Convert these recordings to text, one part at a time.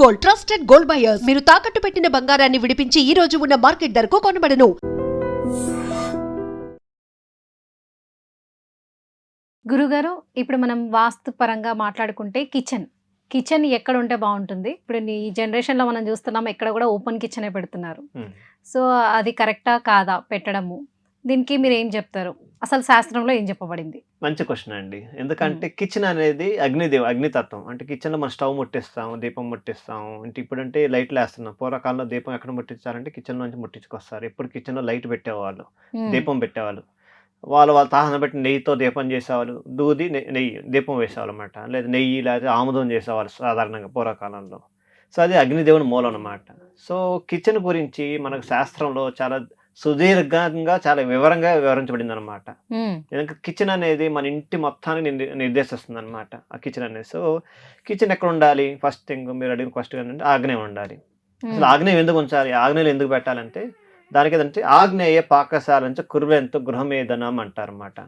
Gold, trusted gold buyers. మీరు తాకట్టు పెట్టిన బంగారాన్ని విడిపించి ఈ రోజు ఉన్న మార్కెట్ ధరకు కొనబడను. గురుగారు, ఇప్పుడు మనం వాస్తు పరంగా మాట్లాడుకుంటే కిచెన్ ఎక్కడ ఉంటే బాగుంటుంది? ఇప్పుడు ఈ జనరేషన్లో మనం చూస్తున్నాం, ఎక్కడ కూడా ఓపెన్ కిచెనే పెడుతున్నారు. సో అది కరెక్టా కాదా పెట్టడము? దీనికి మీరు ఏం చెప్తారు? అసలు శాస్త్రంలో ఏం చెప్పబడింది? మంచి క్వశ్చన్ అండి. ఎందుకంటే కిచెన్ అనేది అగ్నితత్వం. అంటే కిచెన్లో మనం స్టవ్ ముట్టిస్తాం, దీపం ముట్టిస్తాం. అంటే ఇప్పుడంటే లైట్లు వేస్తున్నాం. పూర్వకాలంలో దీపం ఎక్కడ ముట్టించారంటే కిచెన్ నుంచి ముట్టించుకొస్తారు. ఎప్పుడు కిచెన్లో లైట్ పెట్టేవాళ్ళు, దీపం పెట్టేవాళ్ళు. వాళ్ళు తాహన పెట్టి నెయ్యితో దీపం చేసేవాళ్ళు, దూది నెయ్యి దీపం వేసేవాళ్ళు అనమాట. లేదా నెయ్యి లేదా ఆముదం చేసేవాళ్ళు సాధారణంగా పూర్వకాలంలో. సో అది అగ్నిదేవుని మూలం అనమాట. సో కిచెన్ గురించి మనకు శాస్త్రంలో చాలా సుదీర్ఘంగా చాలా వివరంగా వివరించబడింది అనమాట. ఎందుకంటే కిచెన్ అనేది మన ఇంటి మొత్తాన్ని నిర్దేశిస్తుంది అనమాట ఆ కిచెన్ అనేది. సో కిచెన్ ఎక్కడ ఉండాలి? ఫస్ట్ థింగ్ మీరు అడిగిన క్వశ్చన్ ఏంటంటే ఆగ్నేయం ఉండాలి. అసలు ఆగ్నేయం ఎందుకు ఉంచాలి? ఆగ్నేయం ఎందుకు పెట్టాలంటే దానికి ఏదంటే ఆగ్నేయ పాకశాల నుంచి కుర్వెంతో గృహమేదనం అంటారన్నమాట.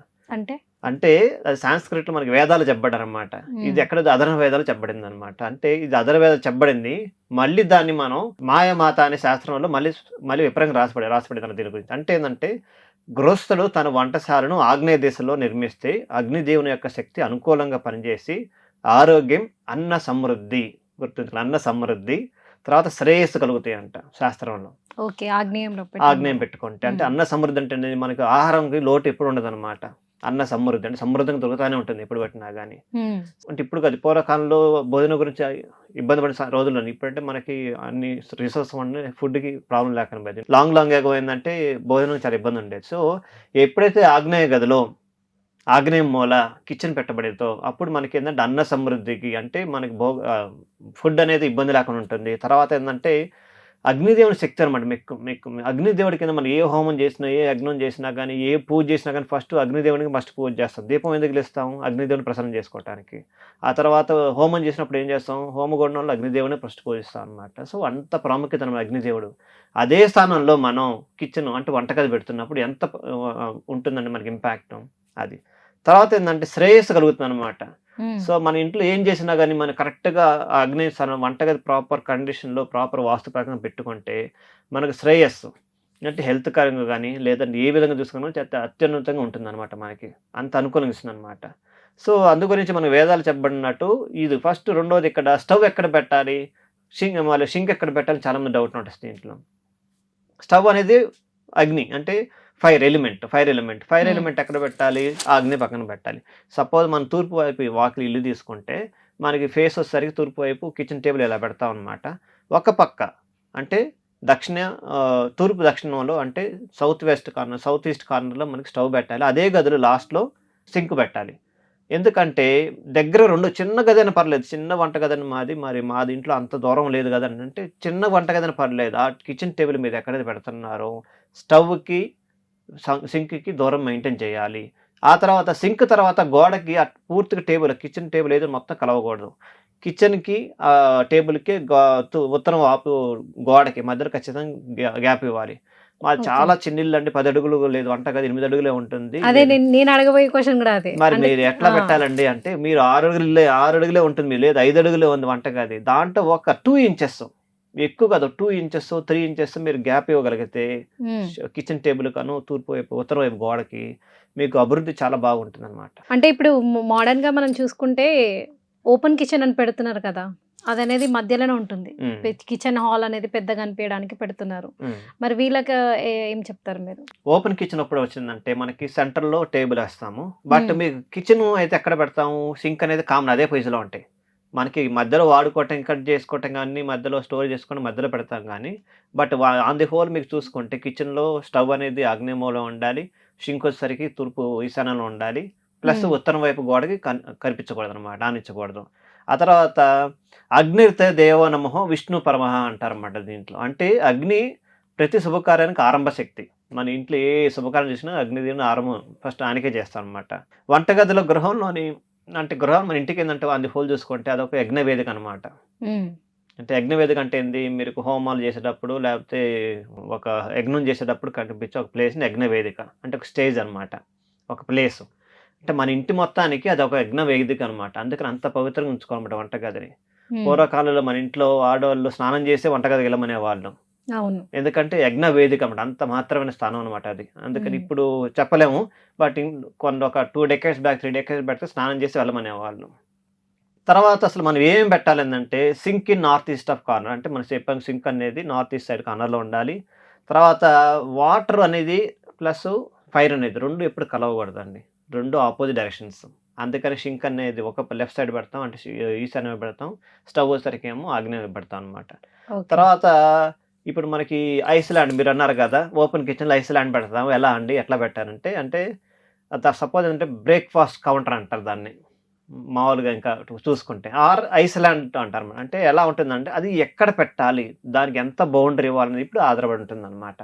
అంటే అది సాంస్క్రిట్ లో మనకి వేదాలు చెప్పబడారన్నమాట. ఇది ఎక్కడ అధర్వ వేదాలు చెప్పబడింది అనమాట. అంటే ఇది అధర్వ వేదాలు చెప్పబడింది. మళ్ళీ దాన్ని మనం మాయమాత అనే శాస్త్రంలో మళ్ళీ విపరంగా రాసిపడింది దీని గురించి. అంటే ఏంటంటే గృహస్థుడు తన వంటశాలను ఆగ్నేయ దిశలో నిర్మిస్తే అగ్నిదేవుని యొక్క శక్తి అనుకూలంగా పనిచేసి ఆరోగ్యం, అన్న సమృద్ధి, గుర్తుంచుకోండి, అన్న సమృద్ధి, తర్వాత శ్రేయస్సు కలుగుతాయి అంట శాస్త్రంలో. ఆగ్నేయం పెట్టుకుంటే అంటే అన్న సమృద్ధి అంటే మనకి ఆహారంకి లోటు ఎప్పుడు ఉండదు అనమాట. అన్న సమృద్ధి అంటే సమృద్ధంగా దొరుకుతానే ఉంటుంది ఎప్పుడు పెట్టినా కానీ. అంటే ఇప్పుడు కాదు, పూర్వకాలంలో భోజనం గురించి ఇబ్బంది పడిన రోజుల్లో, ఇప్పుడంటే మనకి అన్ని రిసోర్స్ ఫుడ్కి ప్రాబ్లం లేకుండా పోయింది. లాంగ్ ఏమైందంటే భోజనం చాలా ఇబ్బంది ఉండేది. సో ఎప్పుడైతే ఆగ్నేయ గదిలో ఆగ్నేయం మూల కిచెన్ పెట్టబడేదో అప్పుడు మనకి ఏంటంటే అన్న సమృద్ధికి అంటే మనకి ఫుడ్ అనేది ఇబ్బంది లేకుండా ఉంటుంది. తర్వాత ఏంటంటే అగ్నిదేవుని శక్తి అనమాట. మీకు అగ్నిదేవుడి కింద మనం ఏ హోమం చేసినా, ఏ యజ్ఞం చేసినా కానీ, ఏ పూజ చేసినా కానీ ఫస్ట్ అగ్నిదేవునికి పూజ చేస్తాం. దీపం ఎందుకు లేస్తాం? అగ్నిదేవుని ప్రసన్నం చేసుకోవడానికి. ఆ తర్వాత హోమం చేసినప్పుడు ఏం చేస్తాం? హోమగుండంలో అగ్నిదేవుని ఫస్ట్ పూజిస్తాం అనమాట. సో అంత ప్రాముఖ్యత అనమాట అగ్నిదేవుడు. అదే స్థానంలో మనం కిచెన్ అంటే వంటగది పెడుతున్నప్పుడు ఎంత ఉంటుందండి మనకి ఇంపాక్ట్ అది. తర్వాత ఏంటంటే శ్రేయస్సు కలుగుతుంది అనమాట. సో మన ఇంట్లో ఏం చేసినా కానీ మనం కరెక్ట్గా అగ్ని వంటగది ప్రాపర్ కండిషన్లో ప్రాపర్ వాస్తు ప్రకారం పెట్టుకుంటే మనకు శ్రేయస్సు అంటే హెల్త్ కరంగా కానీ లేదంటే ఏ విధంగా చూసుకున్నా అత్యున్నతంగా ఉంటుంది అనమాట. మనకి అంత అనుకూలంగా ఇస్తుంది అనమాట. సో అందు గురించి మన వేదాలు చెప్పబడినట్టు ఇది ఫస్ట్. రెండోది ఇక్కడ స్టవ్ ఎక్కడ పెట్టాలి, షింక్ ఎక్కడ పెట్టాలి, చాలా మంది డౌట్ ఉంటుంది దీంట్లో. స్టవ్ అనేది అగ్ని అంటే ఫైర్ ఎలిమెంట్ ఎక్కడ పెట్టాలి? అగ్ని పక్కన పెట్టాలి. సపోజ్ మనం తూర్పు వైపు వాకిలి ఇల్లు తీసుకుంటే మనకి ఫేస్ వచ్చేసరికి తూర్పు వైపు కిచెన్ టేబుల్ ఇలా పెడతాం అనమాట. ఒక పక్క అంటే తూర్పు దక్షిణంలో అంటే సౌత్ ఈస్ట్ కార్నర్లో మనకి స్టవ్ పెట్టాలి. అదే గదిలో లాస్ట్లో సింక్ పెట్టాలి. ఎందుకంటే దగ్గర రెండు చిన్న గది పర్లేదు, చిన్న వంట గదని మాది ఇంట్లో అంత దూరం లేదు కదా అంటే చిన్న వంట గదని పర్లేదు. ఆ కిచెన్ టేబుల్ మీద ఎక్కడైతే పెడుతున్నారో స్టవ్కి సింక్కి దూరం మెయింటైన్ చేయాలి. ఆ తర్వాత సింక్ తర్వాత గోడకి పూర్తిగా కిచెన్ టేబుల్ ఏదో మొత్తం కలవకూడదు. కిచెన్కి టేబుల్కి ఉత్తరం వాపు గోడకి మధ్యలో ఖచ్చితంగా గ్యాప్ ఇవ్వాలి. మాది చాలా చిన్నిళ్ళు అండి, 10 అడుగులు లేదు, వంటగది 8 అడుగులే ఉంటుంది. నేను అడగబోయే క్వశ్చన్ కూడా అదే. మరి మీరు ఎట్లా పెట్టాలండి అంటే మీరు 6 అడుగులే ఉంటుంది, మీరు లేదు 5 అడుగులే ఉంది వంటగది. దాంట్లో ఒక 2 ఇంచెస్ ఎక్కువ కాదు, 2 ఇంచెస్ 3 ఇంచెస్ మీరు గ్యాప్ ఇవ్వగలిగితే కిచెన్ టేబుల్ కాను తూర్పు వైపు ఉత్తరం వైపు గోడకి మీకు అభివృద్ధి చాలా బాగుంటుంది అనమాట. అంటే ఇప్పుడు మోడర్న్ గా మనం చూసుకుంటే ఓపెన్ కిచెన్ అని పెడుతున్నారు కదా, అదనేది మధ్యలోనే ఉంటుంది. కిచెన్ హాల్ అనేది పెద్దగా అనిపించడానికి పెడుతున్నారు. మరి వీళ్ళకి ఏం చెప్తారు మీరు? ఓపెన్ కిచెన్ అప్పుడు వచ్చిందంటే మనకి సెంటర్ లో టేబుల్ వేస్తాము. బట్ మీకు కిచెన్ అయితే ఎక్కడ పెడతాము? సింక్ అనేది కామన్ అదే ప్లేస్లో ఉంటాయి. మనకి మధ్యలో వాడుకోవటం, కట్ చేసుకోవటం కానీ, మధ్యలో స్టోర్ చేసుకొని మధ్యలో పెడతాం కానీ, బట్ ఆన్ ది హోల్ మీకు చూసుకుంటే కిచెన్లో స్టవ్ అనేది ఆగ్నేయంలో ఉండాలి, షింక్ వచ్చేసరికి తూర్పు ఈశాన్యంలో ఉండాలి, ప్లస్ ఉత్తరం వైపు గోడకి కనిపించకూడదు అనమాట, ఆనించకూడదు. ఆ తర్వాత అగ్నిర్తే దేవో నమః విష్ణు పరమః అంటారన్నమాట దీంట్లో. అంటే అగ్ని ప్రతి శుభకార్యానికి ఆరంభ శక్తి. మన ఇంట్లో ఏ శుభకార్యం చేసినా అగ్నిదేవుని ఆరంభం ఫస్ట్ ఆయనకే చేస్తాం అనమాట. వంటగదిలో గృహంలోని అంటే గృహం మన ఇంటికి ఏంటంటే అది హోల్ చూసుకుంటే అదొక యజ్ఞవేదిక అనమాట. అంటే యజ్ఞవేదిక అంటే ఏంది? మీరు హోమాలు చేసేటప్పుడు లేకపోతే ఒక యజ్ఞం చేసేటప్పుడు కనిపించే ఒక ప్లేస్ని యజ్ఞవేదిక అంటే ఒక స్టేజ్ అనమాట, ఒక ప్లేస్. అంటే మన ఇంటి మొత్తానికి అది ఒక యజ్ఞవేదిక అనమాట. అందుకని అంత పవిత్రంగా ఉంచుకోవాలన్నమాట వంటగదిని. పూర్వకాలంలో మన ఇంట్లో ఆడవాళ్ళు స్నానం చేసే వంటగదికి వెళ్ళమనే వాళ్ళు. అవును. ఎందుకంటే యజ్ఞ వేదిక అన్నమాట, అంత మాత్రమైన స్థానం అనమాట అది. అందుకని ఇప్పుడు చెప్పలేము, బట్ కొన్ని ఒక 2 decades బ్యాక్ 3 decades బ్యాక్ స్నానం చేసి వెళ్ళమనేవాళ్ళు. తర్వాత అసలు మనం ఏం పెట్టాలంటే sink in north east of corner, అంటే మనం చెప్పాం సింక్ అనేది నార్త్ ఈస్ట్ సైడ్ కార్నర్లో ఉండాలి. తర్వాత వాటర్ అనేది ప్లస్ ఫైర్ అనేది 2 ఎప్పుడు కలవకూడదండి, 2 ఆపోజిట్ డైరెక్షన్స్. అందుకని సింక్ అనేది ఒక లెఫ్ట్ సైడ్ పెడతాం, అంటే ఈశాన్య వైపు పెడతాం. స్టవ్ వచ్చేసరికి ఏమో ఆగ్నేయ వైపు పెడతాం అనమాట. తర్వాత ఇప్పుడు మనకి ఐస్లాండ్ మీరు అన్నారు కదా, ఓపెన్ కిచెన్లో ఐస్లాండ్ పెడతాము. ఎలా అండి, ఎట్లా పెట్టారంటే, అంటే సపోజ్ అంటే బ్రేక్ఫాస్ట్ కౌంటర్ అంటారు దాన్ని మామూలుగా, ఇంకా చూసుకుంటే ఆర్ ఐస్లాండ్ అంటారు. అంటే ఎలా ఉంటుందంటే అది ఎక్కడ పెట్టాలి, దానికి ఎంత బౌండరీ ఇవ్వాలనేది ఇప్పుడు ఆధారపడి ఉంటుంది అనమాట.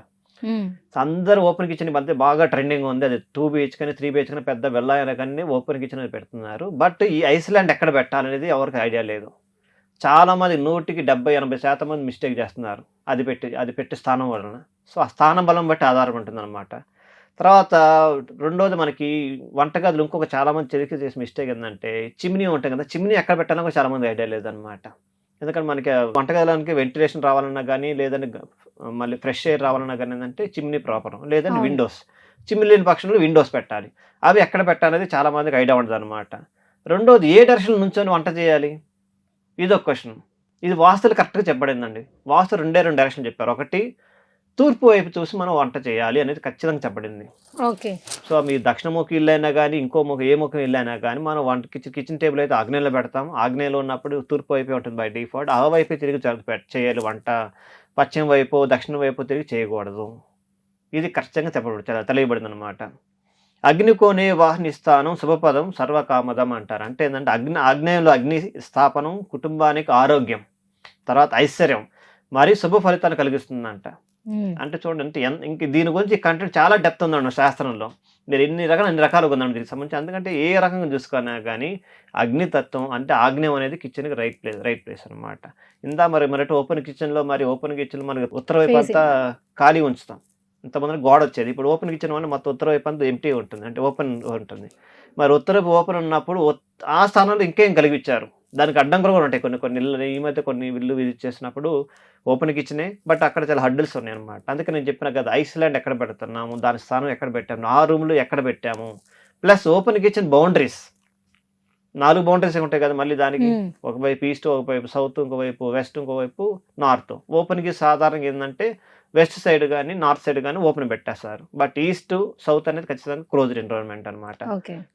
అందరూ ఓపెన్ కిచెన్ మధ్య బాగా ట్రెండింగ్ ఉంది, అది 2 BHK కానీ 3 BHK కానీ పెద్ద వెళ్ళాయన కానీ ఓపెన్ కిచెన్ పెడుతున్నారు. బట్ ఈ ఐస్లాండ్ ఎక్కడ పెట్టాలనేది ఎవరికి ఐడియా లేదు. చాలా మంది 100కి 70-80% మంది మిస్టేక్ చేస్తున్నారు అది పెట్టి స్థానం వలన. సో ఆ స్థానం బలం బట్టి ఆధారం ఉంటుంది అనమాట. తర్వాత రెండోది మనకి వంటగదులు ఇంకొక చాలా మంది తెలిసి చేసే మిస్టేక్ ఏంటంటే చిమ్నీ ఉంటుంది కదా, చిమ్నీ ఎక్కడ పెట్టాలో కూడా చాలా మంది ఐడియా లేదనమాట. ఎందుకంటే మనకి వంటగదిలోనికి వెంటిలేషన్ రావాలన్నా కానీ, లేదంటే మళ్ళీ ఫ్రెష్ ఎయిర్ రావాలన్నా కానీ ఏంటంటే చిమ్నీ ప్రాపర్, లేదంటే విండోస్. చిమ్నీ లేని పక్షంలో విండోస్ పెట్టాలి. అవి ఎక్కడ పెట్టాలనేది చాలా మందికి ఐడియా ఉండదు అనమాట. రెండోది ఏ డైరెక్షన్ నుంచొని వంట చేయాలి, ఇది ఒక క్వశ్చన్. ఇది వాస్తులు కరెక్ట్గా చెప్పబడిందండి. వాస్తు 2 డైరెక్షన్ చెప్పారు. ఒకటి తూర్పు వైపు చూసి మనం వంట చేయాలి అనేది ఖచ్చితంగా చెప్పబడింది. ఓకే. సో మీ దక్షిణముఖి ఇల్లు అయినా కానీ, ఇంకో ముఖం ఏ ముఖం ఇల్లు అయినా కానీ, మనం కిచెన్ టేబుల్ అయితే ఆగ్నేయంలో పెడతాం. ఆగ్నేయంలో ఉన్నప్పుడు తూర్పు వైపే ఉంటుంది బై డిఫాల్ట్. ఆ వైపే తిరిగి చేయాలి వంట. పశ్చిమ వైపు దక్షిణ వైపు తిరిగి చేయకూడదు. ఇది ఖచ్చితంగా తెలియబడింది అనమాట. అగ్నికోనే వాహనిస్తానం శుభపదం సర్వకామదం అంటారు. అంటే ఏంటంటే ఆగ్నేయంలో అగ్ని స్థాపనం కుటుంబానికి ఆరోగ్యం, తర్వాత ఐశ్వర్యం మరియు శుభ ఫలితాలు కలిగిస్తుందంట. అంటే చూడండి, అంటే ఇంక దీని గురించి కంటెంట్ చాలా డెప్త్ ఉందండి శాస్త్రంలో. మీరు అన్ని రకాలుగా ఉందండి దీనికి సంబంధించి. ఎందుకంటే ఏ రకంగా చూసుకున్నా కానీ అగ్నితత్వం అంటే ఆగ్నేయం అనేది కిచెన్కి రైట్ ప్లేస్ అనమాట. మరి ఓపెన్ కిచెన్లో మనకి ఉత్తర వైపు అంతా ఖాళీ ఉంచుతాం. ఇంతమంది గోడ వచ్చేది. ఇప్పుడు ఓపెన్ కిచెన్ వల్ల మొత్తం ఉత్తర వైపు అంతా ఎంటీ ఉంటుంది, అంటే ఓపెన్ ఉంటుంది. మరి ఉత్తర వైపు ఓపెన్ ఉన్నప్పుడు ఆ స్థానంలో ఇంకేం కలిగించారు, దానికి అడ్డంకులు కూడా ఉంటాయి. కొన్ని ఇళ్ళు ఈ మధ్య కొన్ని ఇల్లు విజిట్ చేసినప్పుడు ఓపెన్ కిచెనే, బట్ అక్కడ చాలా హడ్డిల్స్ ఉన్నాయి అనమాట. అందుకే నేను చెప్పిన కదా, ఐస్లాండ్ ఎక్కడ పెడుతున్నాము, దాని స్థానం ఎక్కడ పెట్టాము, ఆ రూమ్లో ఎక్కడ పెట్టాము, plus open kitchen boundaries 4 boundaries ఉంటాయి కదా. మళ్ళీ దానికి ఒకవైపు ఈస్ట్, ఒకవైపు సౌత్, ఇంకోవైపు వెస్ట్, ఇంకోవైపు నార్త్. ఓపెన్కి సాధారణంగా ఏంటంటే వెస్ట్ సైడ్ కానీ నార్త్ సైడ్ కానీ ఓపెన్ పెట్టేస్తారు. బట్ ఈస్ట్ సౌత్ అనేది ఖచ్చితంగా క్లోజ్డ్ ఎన్విరాన్మెంట్ అనమాట.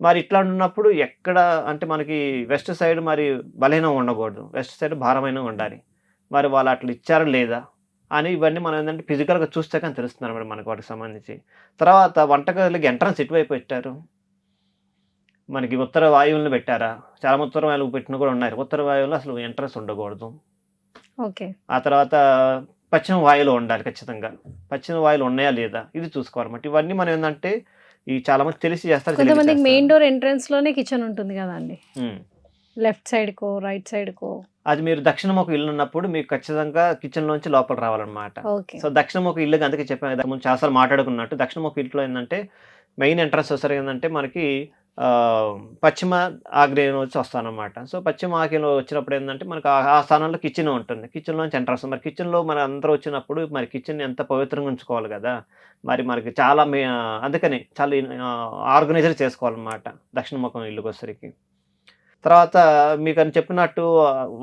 మరి ఇట్లా ఉన్నప్పుడు ఎక్కడ అంటే మనకి వెస్ట్ సైడ్ మరి బలహీనంగా ఉండకూడదు, వెస్ట్ సైడ్ భారమైన ఉండాలి. మరి వాళ్ళు అట్లా ఇచ్చారా లేదా అని ఇవన్నీ మనం ఏంటంటే ఫిజికల్గా చూస్తే కానీ తెలుస్తుంది అనమాట మనకి వాటికి సంబంధించి. తర్వాత వంటగదికి ఎంట్రన్స్ ఎటువైపు పెట్టారు, మనకి ఉత్తర వాయువులను పెట్టారా, చాలా ఉత్తర వాయువులు పెట్టిన కూడా ఉన్నాయి. ఉత్తర వాయువులో అసలు ఎంట్రన్స్ ఉండకూడదు. ఆ తర్వాత పశ్చిమ వాయువులో ఉండాలి ఖచ్చితంగా. పశ్చిమ వాయువులు ఉన్నాయా లేదా ఇది చూసుకోవాలన్నమాట. ఇవన్నీ మనం ఏంటంటే ఈ చాలా మంది తెలిసి చేస్తారు. కొంతమందికి మెయిన్ డోర్ ఎంట్రన్స్ లోనే కిచెన్ ఉంటుంది కదండి, లెఫ్ట్ సైడ్ కో రైట్ సైడ్ కో. అది మీరు దక్షిణముఖ ఇల్లు ఉన్నప్పుడు మీకు ఖచ్చితంగా కిచెన్ లోంచి లోపల రావాలన్నమాట. సో దక్షిణముఖ ఇల్లు అందుకే చెప్పాను ముందు చాలాసార్లు మాట్లాడుకున్నట్టు, దక్షిణముఖ ఇంట్లో ఏంటంటే మెయిన్ ఎంట్రన్స్ వచ్చేసరికి ఏంటంటే మనకి పశ్చిమ ఆగ్నేయం వచ్చి వస్తానమాట. సో పశ్చిమ ఆగ్నేయంలో వచ్చినప్పుడు ఏంటంటే మనకు ఆ స్థానంలో కిచెన్ ఉంటుంది. కిచెన్లోంచి ఎంట్రన్స్. మరి కిచెన్లో మన అందరూ వచ్చినప్పుడు మరి కిచెన్ ఎంత పవిత్రంగా ఉంచుకోవాలి కదా. మరి మనకి చాలా అందుకని చాలా ఆర్గనైజర్ చేసుకోవాలన్నమాట దక్షిణముఖం ఇల్లుకి వచ్చరికి. తర్వాత మీకు అని చెప్పినట్టు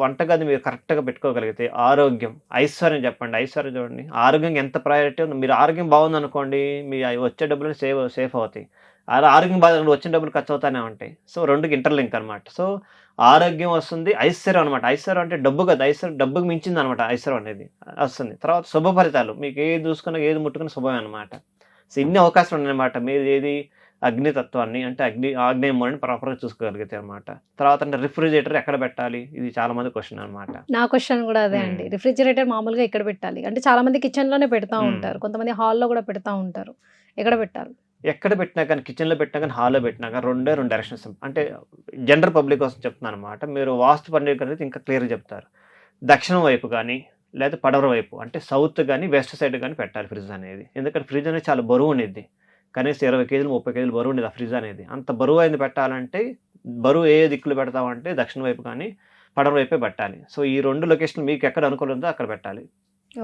వంటగది మీరు కరెక్ట్గా పెట్టుకోగలిగితే ఆరోగ్యం ఐశ్వర్యం చెప్పండి. ఐశ్వర్యం చూడండి, ఆరోగ్యం ఎంత ప్రయారిటీ ఉంది. మీరు ఆరోగ్యం బాగుంది అనుకోండి, మీ వచ్చే డబ్బులు సేఫ్ అవుతాయి. అలా ఆరోగ్యం బాగా వచ్చిన డబ్బులు ఖర్చు అవుతానే ఉంటాయి. సో 2కి ఇంటర్లింక్ అనమాట. సో ఆరోగ్యం వస్తుంది, ఐశ్వర్యం అనమాట. ఐశ్వర్యం అంటే డబ్బు కదా, ఐశ్వర్యం డబ్బుకి మించింది అనమాట ఐశ్వర్యం అనేది వస్తుంది. తర్వాత శుభ ఫలితాలు, మీకు ఏది చూసుకున్నా ఏది ముట్టుకుని శుభమే అనమాట. సో ఇన్ని అవకాశాలు ఉన్నాయన్నమాట. మీరు ఏది అగ్నితత్వాన్ని అంటే ఆగ్నేయం అని ప్రాపర్గా చూసుకోగలిగితే అనమాట. తర్వాత అంటే రిఫ్రిజిరేటర్ ఎక్కడ పెట్టాలి, ఇది చాలా మంది క్వశ్చన్ అనమాట. నా క్వశ్చన్ కూడా అదే అండి. రిఫ్రిజిరేటర్ మామూలుగా ఎక్కడ పెట్టాలి అంటే చాలా మంది కిచెన్ లోనే పెడతా ఉంటారు, కొంతమంది హాల్లో కూడా పెడతా ఉంటారు. ఎక్కడ పెట్టాలి? ఎక్కడ పెట్టినా కానీ, కిచెన్లో పెట్టినా కానీ, హాల్లో పెట్టినా కానీ 2 డైరెక్షన్స్. అంటే జనరల్ పబ్లిక్ కోసం చెప్తున్నాను అనమాట. మీరు వాస్తు పండితులు అనేది ఇంకా క్లియర్గా చెప్తారు. దక్షిణం వైపు కానీ లేదా పడవర వైపు అంటే సౌత్ కానీ వెస్ట్ సైడ్ కానీ పెట్టాలి ఫ్రిడ్జ్ అనేది. ఎందుకంటే ఫ్రిడ్జ్ అనేది చాలా బరువు ఉండేది, కనీసం 20 కేజీలు 30 కేజీలు బరువు ఉండేది ఆ ఫ్రిడ్జ్ అనేది. అంత బరువు అయింది పెట్టాలంటే బరువు ఏ దిక్కులు పెడతామంటే దక్షిణ వైపు కానీ పడవ వైపే పెట్టాలి. సో ఈ 2 లొకేషన్లు మీకు ఎక్కడ అనుకూలం ఉందో అక్కడ పెట్టాలి.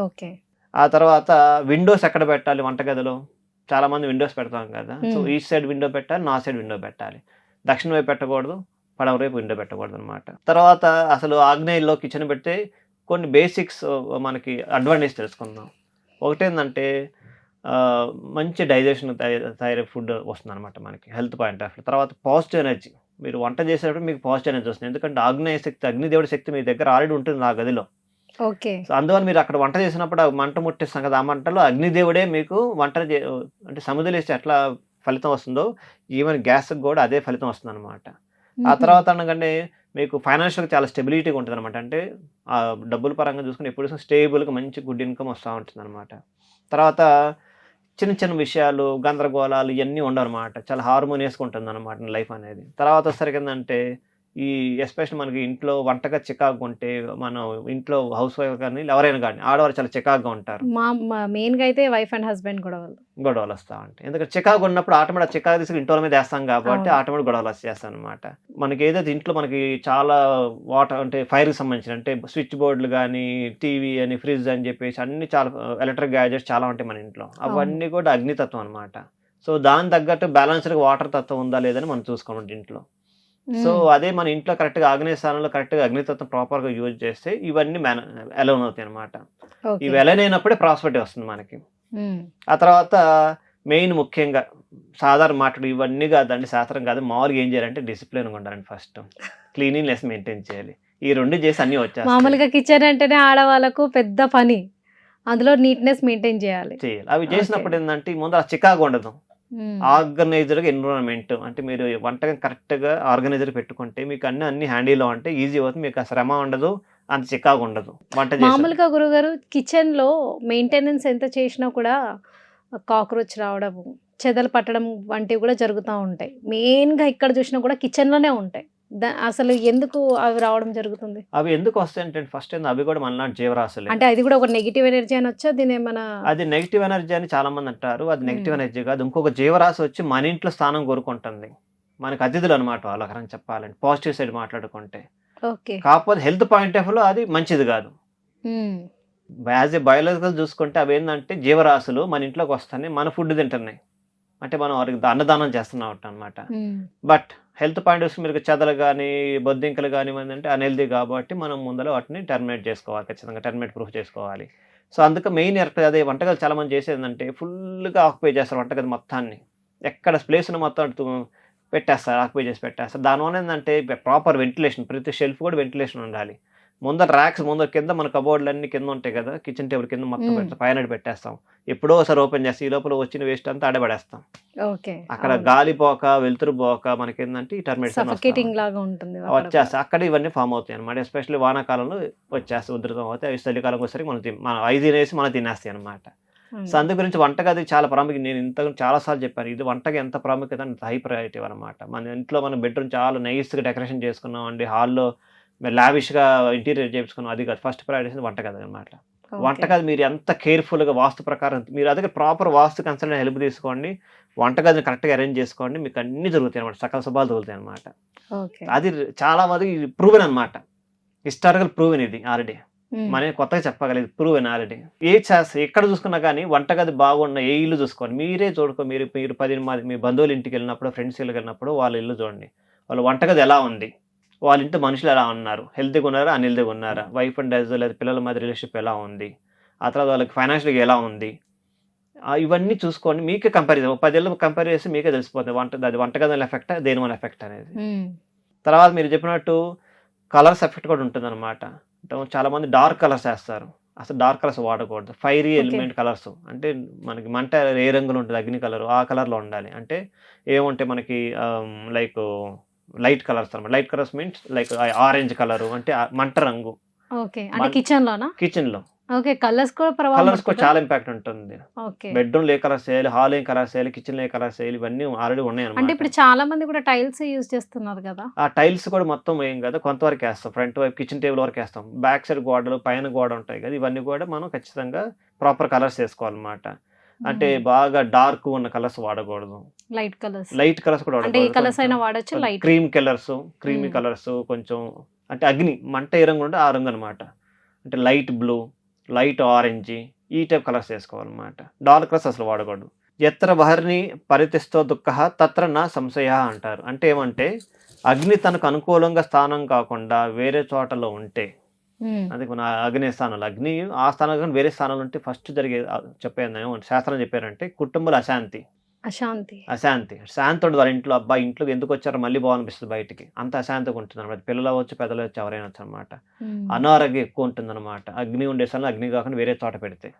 ఓకే. ఆ తర్వాత విండోస్ ఎక్కడ పెట్టాలి వంటగదిలో? చాలా మంది విండోస్ పెడతాం కదా. సో ఈస్ట్ సైడ్ విండో పెట్టాలి, నార్త్ సైడ్ విండో పెట్టాలి. దక్షిణ వైపు పెట్టకూడదు, పడవ వైపు విండో పెట్టకూడదు అనమాట. తర్వాత అసలు ఆగ్నేయంలో కిచెన్ పెడితే కొన్ని బేసిక్స్ మనకి అడ్వాంటేజ్ తెలుసుకుందాం. ఒకటేంటంటే మంచి డైజెషన్ తయారయ్యే ఫుడ్ వస్తుంది అనమాట మనకి హెల్త్ పాయింట్ ఆఫ్ వ్యూ. తర్వాత పాజిటివ్ ఎనర్జీ, మీరు వంట చేసేటప్పుడు మీకు పాజిటివ్ ఎనర్జీ వస్తుంది. ఎందుకంటే ఆగ్నేయ శక్తి, అగ్నిదేవుడి శక్తి మీ దగ్గర ఆల్రెడీ ఉంటుంది ఆ గదిలో. ఓకే. సో అందువల్ల మీరు అక్కడ వంట చేసినప్పుడు ఆ మంట ముట్టిస్తాం కదా, ఆ మంటలో అగ్నిదేవుడే మీకు వంట అంటే సముద్రలేస్తే ఎట్లా ఫలితం వస్తుందో ఈవెన్ గ్యాస్కి కూడా అదే ఫలితం వస్తుంది అనమాట. ఆ తర్వాత అనగానే మీకు ఫైనాన్షియల్గా చాలా స్టెబిలిటీగా ఉంటుంది అనమాట. అంటే ఆ డబ్బుల పరంగా చూసుకుని ఎప్పుడు స్టేబుల్గా మంచి గుడ్ ఇన్కమ్ వస్తూ ఉంటుంది అనమాట. తర్వాత చిన్న చిన్న విషయాలు, గందరగోళాలు ఇవన్నీ ఉండవన్నమాట. చాలా హార్మోనియస్గా ఉంటుంది అనమాట లైఫ్ అనేది. తర్వాత వచ్చేసరికి ఏంటంటే ఈ ఎస్పెషల్ మనకి ఇంట్లో వంటగా చికాకు ఉంటే, మనం ఇంట్లో హౌస్ వైఫ్ కానీ ఎవరైనా కానీ ఆడవారు చాలా చికాకుగా ఉంటారు. మెయిన్గా అయితే వైఫ్ అండ్ హస్బెండ్ గొడవలు వస్తూ ఉంటాయి. ఎందుకంటే చికాకు ఉన్నప్పుడు ఆటోమేటిక్ చికాకు తీసుకుని ఇంట్లో మీద వేస్తాం కాబట్టి ఆటోమేటిక్ గొడవలు వచ్చేస్తాం అనమాట. మనకి ఏదైతే ఇంట్లో మనకి చాలా వాటర్ అంటే ఫైర్కి సంబంధించిన అంటే స్విచ్ బోర్డులు కానీ, టీవీ అని, ఫ్రిడ్జ్ అని చెప్పేసి అన్ని చాలా ఎలక్ట్రిక్ గ్యాజెట్స్ చాలా ఉంటాయి మన ఇంట్లో. అవన్నీ కూడా అగ్నితత్వం అనమాట. సో దాని తగ్గట్టు బ్యాలెన్స్డ్గా వాటర్ తత్వం ఉందా లేదని మనం చూసుకోమంటే ఇంట్లో. సో అదే మన ఇంట్లో కరెక్ట్గా ఆగ్నేయ స్థానంలో కరెక్ట్గా అగ్నితత్వం ప్రాపర్గా యూజ్ చేస్తే ఇవన్నీ అలౌన్ అవుతాయి అనమాట. ఇవి అలౌన్ అయినప్పుడే ప్రాస్పెరిటీ వస్తుంది మనకి. ఆ తర్వాత మెయిన్ ముఖ్యంగా సాధారణ మాటలు ఇవన్నీ కాదండి, శాస్త్రం కాదు, మామూలుగా ఏం చేయాలంటే డిసిప్లిన్గా ఉండాలండి. ఫస్ట్ క్లీనింగ్నెస్ మెయింటైన్ చేయాలి. ఈ 2 చేసి అన్నీ వచ్చేస్తాయి. మామూలుగా కిచెన్ అంటేనే ఆడవాళ్ళకు పెద్ద పని, అందులో నీట్నెస్ మెయింటైన్ చేయాలి. అవి చేసినప్పుడు ఏంటంటే ముందు ఆ చికాకు ఉండదు. ఆర్గనైజర్గా ఎన్విరాన్మెంట్ అంటే మీరు వంటగా కరెక్ట్గా ఆర్గనైజర్ పెట్టుకుంటే మీకు అన్ని హ్యాండీలో అంటే ఈజీ అవుతుంది. మీకు ఆ శ్రమ ఉండదు, అంత చికాకు ఉండదు వంట. మామూలుగా గురుగారు కిచెన్లో మెయింటెనెన్స్ ఎంత చేసినా కూడా కాక్రోచ్ రావడం, చెదలు పట్టడం వంటివి కూడా జరుగుతూ ఉంటాయి. మెయిన్గా ఇక్కడ చూసినా కూడా కిచెన్లోనే ఉంటాయి. అసలు ఎందుకు అవి రావడం జరుగుతుంది? అవి ఎందుకు వస్తాయి అంటే ఫస్ట్ అవి కూడా మనలాంటి జీవరాశులు. అంటే అది కూడా ఒక నెగిటివ్ ఎనర్జీ అని వచ్చా? దీని ఏమైనా అది నెగిటివ్ ఎనర్జీ అని చాలా మంది అంటారు. అది నెగిటివ్ ఎనర్జీ కాదు, ఇంకొక జీవరాశి వచ్చి మన ఇంట్లో స్థానం కోరుకుంటుంది. మనకి అతిథులు అనమాట వాళ్ళకని చెప్పాలంటే పాజిటివ్ సైడ్ మాట్లాడుకుంటే. ఓకే. కాకపోతే హెల్త్ పాయింట్ ఆఫ్ వ్యూలో అది మంచిది కాదు. యాజ్ ఏ బయాలజికల్ చూసుకుంటే అవి ఏంటంటే జీవరాశులు మన ఇంట్లోకి వస్తాయి, మన ఫుడ్ తింటున్నాయి, అంటే మనం వారికి అన్నదానం చేస్తున్నాం అనమాట. బట్ హెల్త్ పాయింట్ ఆఫ్ మీరు చెదలు కానీ, బొద్దింకలు కానీ అంటే అన్హెల్దీ కాబట్టి మనం ముందర వాటిని టర్మినేట్ చేసుకోవాలి, ఖచ్చితంగా టర్మినేట్ ప్రూఫ్ చేసుకోవాలి. సో అందుకే మెయిన్ అదే వంటగది చాలా మంది చేసేది ఏంటంటే ఫుల్గా ఆక్యుపై చేస్తారు వంటగది మొత్తాన్ని. ఎక్కడ ప్లేస్ని మొత్తం పెట్టేస్తారు, ఆక్యుపై చేసి పెట్టేస్తారు. దానివల్ల ఏంటంటే ప్రాపర్ వెంటిలేషన్, ప్రతి షెల్ఫ్ కూడా వెంటిలేషన్ ఉండాలి. ముందర ర్యాక్స్ ముందర కింద మన కబోర్డ్లు అన్ని కింద ఉంటాయి కదా, కిచెన్ టేబుల్ కింద మొత్తం పైన పెట్టేస్తాం. ఎప్పుడో ఒకసారి ఓపెన్ చేసి ఈ లోపల వచ్చిన వేస్ట్ అంతా ఆడబడేస్తాం. అక్కడ గాలి పోక, వెలుతురు పోక మనకి ఏంటంటే ఈ టర్మినేషన్ వచ్చేస్తాయి. అక్కడ ఇవన్నీ ఫామ్ అవుతాయి అనమాట. ఎస్పెషల్లీ వానాకాలంలో వచ్చేస్తాయి, ఉధృతం అవుతాయి. అవి చలికాలం వచ్చేసరికి మనం అవి తినేసి మనం తినేస్తాయి అనమాట. సో అందు గురించి వంటగది చాలా ప్రాముఖ్యత. నేను ఇంత చాలాసార్లు చెప్పాను, ఇది వంటకి ఎంత ప్రాముఖ్యత అంటే హై ప్రయారిటీ అనమాట. మన ఇంట్లో మనం బెడ్రూమ్ చాలా నైస్గా డెకరేషన్ చేసుకున్నాం అండి, హాల్లో లావిష్గా ఇంటీరియర్ చేయించుకున్నాం, అది కాదు. ఫస్ట్ ప్రయారిటీ వంటగది అనమాట. వంటగది మీరు ఎంత కేర్ఫుల్గా వాస్తు ప్రకారం మీరు అదే ప్రాపర్ వాస్తు కన్సల్టెంట్ హెల్ప్ తీసుకోండి, వంటగదిని కరెక్ట్గా అరేంజ్ చేసుకోండి, మీకు అన్ని జరుగుతాయి అనమాట, సకల శుభాలు దొరుకుతాయి అనమాట. అది చాలా మంది ప్రూవెన్ అనమాట, హిస్టారికల్ ప్రూవెన్. ఇది ఆల్రెడీ మనం కొత్తగా చెప్పగలేదు, ప్రూవెన్ ఆల్రెడీ. ఏ ఎక్కడ చూసుకున్నా కానీ వంటగది బాగున్న ఏ ఇల్లు చూసుకోండి, మీరే చూడుకో. మీరు 10 మంది మీ బంధువుల ఇంటికి వెళ్ళినప్పుడు, ఫ్రెండ్స్ ఇళ్ళకి వెళ్ళినప్పుడు వాళ్ళ ఇల్లు చూడండి, వాళ్ళ వంటగది ఎలా ఉంది, వాళ్ళ ఇంట్లో మనుషులు ఎలా ఉన్నారు, హెల్తీగా ఉన్నారా, అన్హెల్తీగా ఉన్నారా, వైఫ్ అండ్ హస్బెండ్ లేదా పిల్లల మధ్య రిలేషన్షిప్ ఎలా ఉంది, ఆ తర్వాత వాళ్ళకి ఫైనాన్షియల్గా ఎలా ఉంది, ఇవన్నీ చూసుకోండి. మీకే కంపారిజన్ 10 ఏళ్ళు కంపేర్ చేసి మీకే తెలిసిపోతుంది అది వంటగది ఎఫెక్ట్, దేని వల్ల ఎఫెక్ట్ అనేది. తర్వాత మీరు చెప్పినట్టు కలర్స్ ఎఫెక్ట్ కూడా ఉంటుంది అనమాట. చాలా మంది డార్క్ కలర్స్ వేస్తారు, అసలు డార్క్ కలర్స్ వాడకూడదు. ఫైరీ ఎలిమెంట్ కలర్స్ అంటే మనకి మంట ఏ రంగులో ఉంటుంది, అగ్ని కలర్, ఆ కలర్లో ఉండాలి. అంటే ఏముంటే మనకి లైక్ లైట్ కలర్స్ అనమాట. Light colours means like orange colour అంటే మంట రంగు. కిచెన్ లో కలర్స్ కూడా చాలా ఇంపాక్ట్ ఉంటుంది. బెడ్రూమ్ ఏ కలర్స్ వేయాలి, హాల్ ఏం కలర్స్ వేయాలి, కిచెన్ ఏ కలర్స్ వేయాలి, ఇవన్నీ ఆల్రెడీ ఉన్నాయి అంటే ఇప్పుడు చాలా మంది కూడా టైల్స్ యూజ్ చేస్తున్నారు కదా. ఆ టైల్స్ కూడా మొత్తం ఏం కదా, కొంతవరకు వేస్తాం. ఫ్రంట్ వైపు కిచెన్ టేబుల్ వరకు వేస్తాం, బ్యాక్ సైడ్ గోడలు, పైన గోడ ఉంటాయి కదా, ఇవన్నీ కూడా మనం ఖచ్చితంగా ప్రాపర్ కలర్స్ వేసుకోవాలన్నమాట. అంటే బాగా డార్క్ ఉన్న కలర్స్ వాడకూడదు, లైట్ కలర్స్ కూడా వాడకూడదు. క్రీమ్ కలర్స్, క్రీమీ కలర్స్, కొంచెం అంటే అగ్ని మంట ఏ రంగు ఉంటే ఆ రంగు అనమాట. అంటే లైట్ బ్లూ, లైట్ ఆరెంజ్ ఈ టైప్ కలర్స్ వేసుకోవాలన్నమాట. డార్క్ కలర్స్ అసలు వాడకూడదు. ఎత్ర బహర్ని పరితిష్టో దుఃఖ తత్ర నా సంశయ అంటారు. అంటే ఏమంటే అగ్ని తనకు అనుకూలంగా స్థానం కాకుండా వేరే చోటలో ఉంటే, అది మన అగ్ని స్థానాలు, అగ్ని ఆ స్థానాలు కానీ వేరే స్థానాలు ఉంటే ఫస్ట్ జరిగే చెప్పేది శాస్త్రం చెప్పారంటే కుటుంబంలో అశాంతి. శాంతి ఉండదు వాళ్ళ ఇంట్లో. అబ్బాయి ఇంట్లోకి ఎందుకు వచ్చారో మళ్ళీ బాగనిపిస్తుంది బయటికి, అంత అశాంతిగా ఉంటుంది అనమాట. పిల్లలు అవ్వచ్చు, పెద్దలు వచ్చి ఎవరైనా వచ్చు అనమాట. అనారోగ్యం ఎక్కువ ఉంటుంది అనమాట అగ్ని ఉండే స్థానం అగ్ని కాకుండా వేరే చోట పెడితే.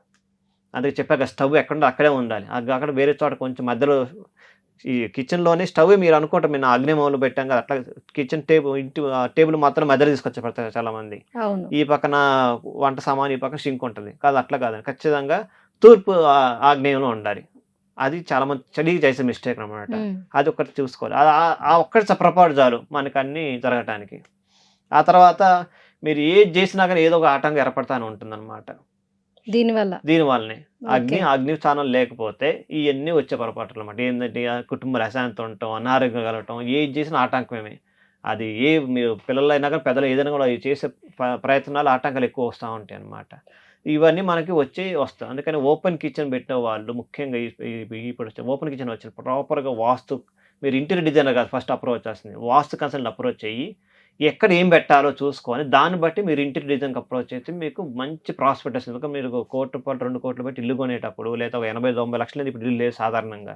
అందుకే చెప్పాక స్టవ్ ఎక్కడుందో అక్కడే ఉండాలి, అది కాకుండా వేరే చోట కొంచెం మధ్యలో ఈ కిచెన్లోనే స్టవ్ మీరు అనుకుంటాం మేము అగ్నిమూలు పెట్టాం కదా, అట్లా కిచెన్ టేబుల్ ఇంటి టేబుల్ మాత్రం మధ్యలో తీసుకొచ్చి పెడతారు చాలా మంది. ఈ పక్కన వంట సామాన్, ఈ పక్కన షింక్ ఉంటుంది. కాదు, అట్లా కాదండి, ఖచ్చితంగా తూర్పు ఆగ్నేయంలో ఉండాలి. అది చాలా మంది చడికి చేసే మిస్టేక్ అనమాట. అది ఒక్కటి చూసుకోవాలి. ఆ ఒక్కటి పొరపాటు చాలు మనకి అన్ని జరగటానికి. ఆ తర్వాత మీరు ఏది చేసినా కానీ ఏదో ఒక ఆటంకం ఏర్పడతానే ఉంటుంది అనమాట. దీనివల్లనే అగ్ని స్థానం లేకపోతే ఇవన్నీ వచ్చే పొరపాట్లు అనమాట. ఏంటంటే కుటుంబ అశాంతి ఉండటం, అనారోగ్యం కలగటం, ఏది చేసిన ఆటంకమే. అది మీరు పిల్లలైనా కానీ పెద్దలు ఏదైనా కూడా చేసే ప్రయత్నాలు ఆటంకాలు ఎక్కువ వస్తూ ఉంటాయి అన్నమాట. ఇవన్నీ మనకి వస్తాయి. అందుకని ఓపెన్ కిచెన్ పెట్టిన వాళ్ళు ముఖ్యంగా ఇప్పుడు ఓపెన్ కిచెన్ వచ్చిన ప్రాపర్గా వాస్తు, మీరు ఇంటీరియర్ డిజైనర్ కాదు ఫస్ట్ అప్రోచ్ చేస్తుంది, వాస్తు కన్సల్ట్ అప్రోచ్ అయ్యి ఎక్కడ ఏం పెట్టాలో చూసుకొని దాన్ని బట్టి మీరు ఇంటీరియర్ డిజైన్కి అప్రోచ్ అయితే మీకు మంచి ప్రాస్పెక్ట్ వస్తుంది. ఎందుకంటే మీరు ₹1 కోటి, ₹2 కోట్లు పెట్టి ఇల్లు కొనేటప్పుడు, లేదా 80-90 లక్షలు ఇప్పుడు ఇల్లు లేదు సాధారణంగా,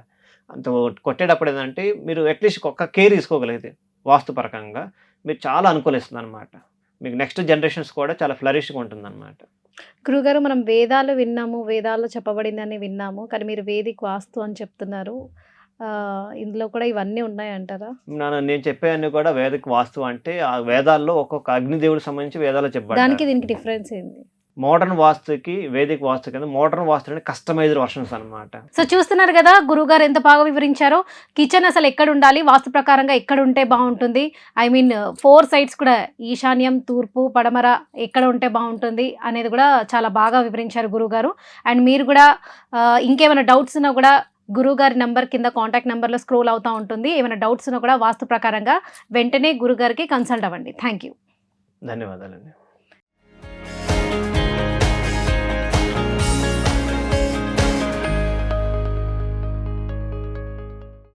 అంత కొట్టేటప్పుడు ఏంటంటే మీరు అట్లీస్ట్ ఒక్క కేర్ తీసుకోగలిగితే వాస్తుపరకంగా మీరు చాలా అనుకూలిస్తుంది అనమాట. మీకు నెక్స్ట్ జనరేషన్స్ కూడా చాలా ఫ్లరిష్గా ఉంటుంది అనమాట. గురుగారు, మనం వేదాలు విన్నాము, వేదాల్లో చెప్పబడిందని విన్నాము, కానీ మీరు వేదిక్ వాస్తు అని చెప్తున్నారు. ఇందులో కూడా ఇవన్నీ ఉన్నాయంటారా? నేను చెప్పేవన్నీ కూడా వేదిక్ వాస్తు అంటే ఆ వేదాల్లో ఒక్కొక్క అగ్నిదేవుడికి సంబంధించి వేదాల్లో చెప్పారు. దానికి దీనికి డిఫరెన్స్ ఏంది? మోడర్న్ వాస్తుకి వేదిక్ వాస్తు కింద మోడర్న్ వాస్తు అంటే కస్టమైజ్డ్ వర్షన్స్ అనమాట. సో చూస్తున్నారు కదా గురుగారు ఎంత బాగా వివరించారో. కిచెన్ అసలు ఎక్కడ ఉండాలి, వాస్తు ప్రకారంగా ఎక్కడ ఉంటే బాగుంటుంది, ఐ మీన్ 4 సైడ్స్ కూడా ఈశాన్యం, తూర్పు, పడమర ఎక్కడ ఉంటే బాగుంటుంది అనేది కూడా చాలా బాగా వివరించారు గురుగారు. అండ్ మీరు కూడా ఇంకేమైనా డౌట్స్ ఉన్నా కూడా గురుగారి నెంబర్ కింద కాంటాక్ట్ నెంబర్లో స్క్రోల్ అవుతూ ఉంటుంది. ఏమైనా డౌట్స్ ఉన్నా కూడా వాస్తు ప్రకారంగా వెంటనే గురుగారికి కన్సల్ట్ అవ్వండి. Thank you. ధన్యవాదాలండి.